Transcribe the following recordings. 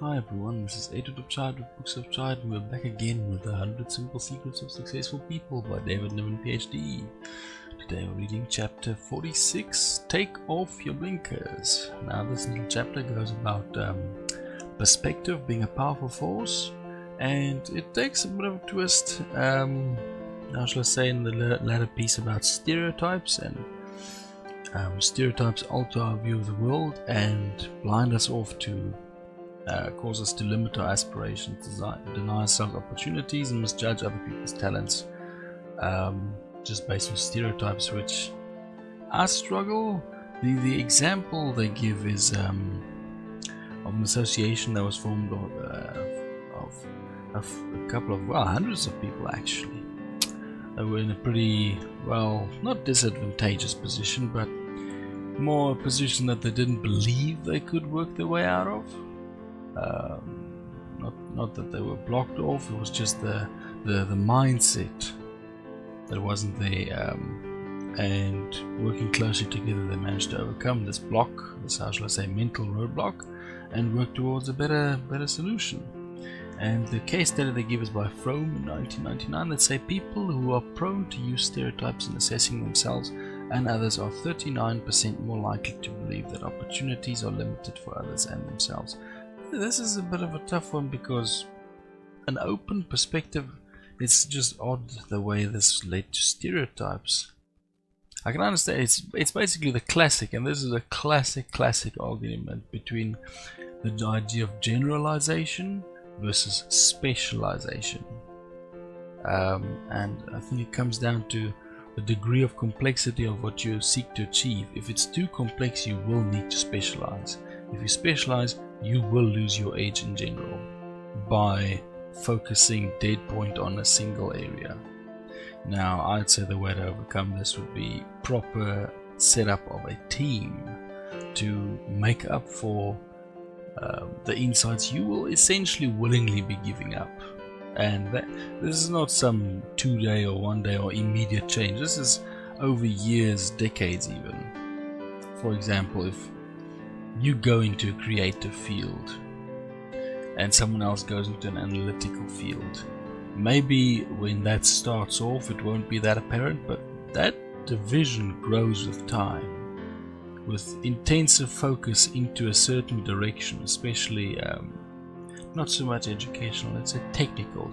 Hi everyone, this is David Ph.D with Books of Chide, and we're back again with the 100 Simple Secrets of Successful People by David Niven Ph.D. Today we're reading chapter 46, Take Off Your Blinkers. Now this little chapter goes about perspective being a powerful force, and it takes a bit of a twist, how shall I say, in the latter piece about stereotypes, and stereotypes alter our view of the world and blind us off to cause us to limit our aspirations, deny ourselves opportunities, and misjudge other people's talents just based on stereotypes, which I struggle. The example they give is of an association that was formed of a couple of, well, hundreds of people actually. They were in a pretty, well, not disadvantageous position, but more a position that they didn't believe they could work their way out of. Not that they were blocked off, it was just the mindset that wasn't there, and working closely together they managed to overcome this block, this, how shall I say, mental roadblock, and work towards a better solution. And the case study they give is by Fromm in 1999 that say people who are prone to use stereotypes in assessing themselves and others are 39% more likely to believe that opportunities are limited for others and themselves. This is a bit of a tough one because an open perspective, it's just odd the way this led to stereotypes. I can understand it's basically the classic, and this is a classic argument between the idea of generalization versus specialization, and I think it comes down to the degree of complexity of what you seek to achieve. If it's too complex, you will need to specialize. If you specialize, you will lose your edge in general by focusing dead point on a single area. Now, I'd say the way to overcome this would be proper setup of a team to make up for the insights you will essentially willingly be giving up. And this is not some 2-day or 1-day or immediate change. This is over years, decades even. For example, if you go into a creative field and someone else goes into an analytical field, maybe when that starts off it won't be that apparent, but that division grows with time, with intensive focus into a certain direction, especially not so much educational, let's say technical,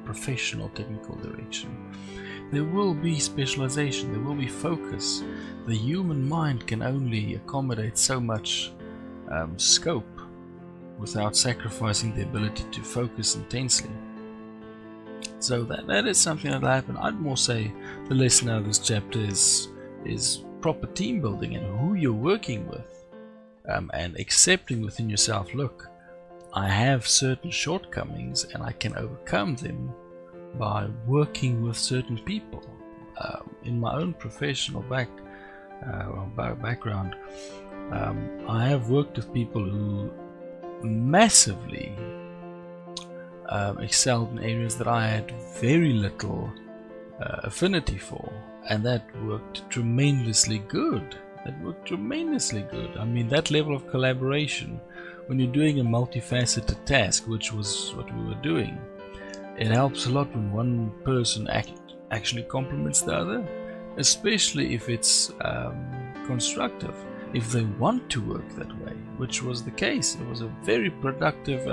professional technical direction. There will be specialization, there will be focus. The human mind can only accommodate so much scope without sacrificing the ability to focus intensely. So that is something that'll happen. I'd more say the lesson out of this chapter is proper team building and who you're working with, and accepting within yourself, look, I have certain shortcomings and I can overcome them by working with certain people. In my own professional background, I have worked with people who massively excelled in areas that I had very little affinity for, and that worked tremendously good. I mean, that level of collaboration, when you're doing a multifaceted task, which was what we were doing, it helps a lot when one person actually complements the other, especially if it's constructive, if they want to work that way, which was the case. It was a very productive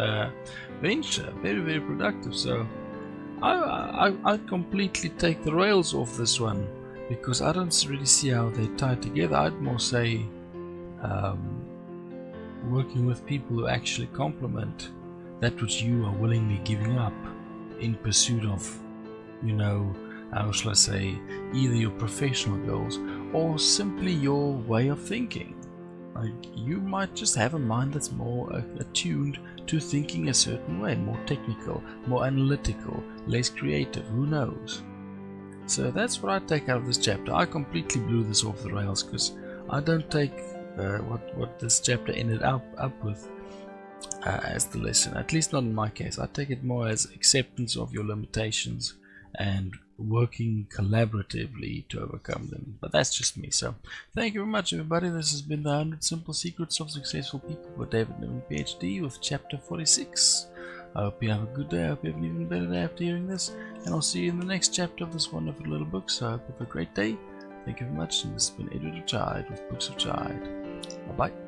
venture, very productive. So I completely take the rails off this one, because I don't really see how they tie together. I'd more say working with people who actually complement that which you are willingly giving up in pursuit of, how shall I say, either your professional goals or simply your way of thinking. Like, you might just have a mind that's more attuned to thinking a certain way, more technical, more analytical, less creative, who knows. So that's what I take out of this chapter. I completely blew this off the rails because I don't take what this chapter ended up with as the lesson, at least not in my case. I take it more as acceptance of your limitations and working collaboratively to overcome them. But that's just me. So thank you very much, everybody. This has been the 100 Simple Secrets of Successful People with David Niven Ph.D. with chapter 46. I hope you have a good day. I hope you have an even better day after hearing this, and I'll see you in the next chapter of this wonderful little book. So I hope you have a great day. Thank you very much, and this has been Edward of Chide with Books of Chide. Bye bye.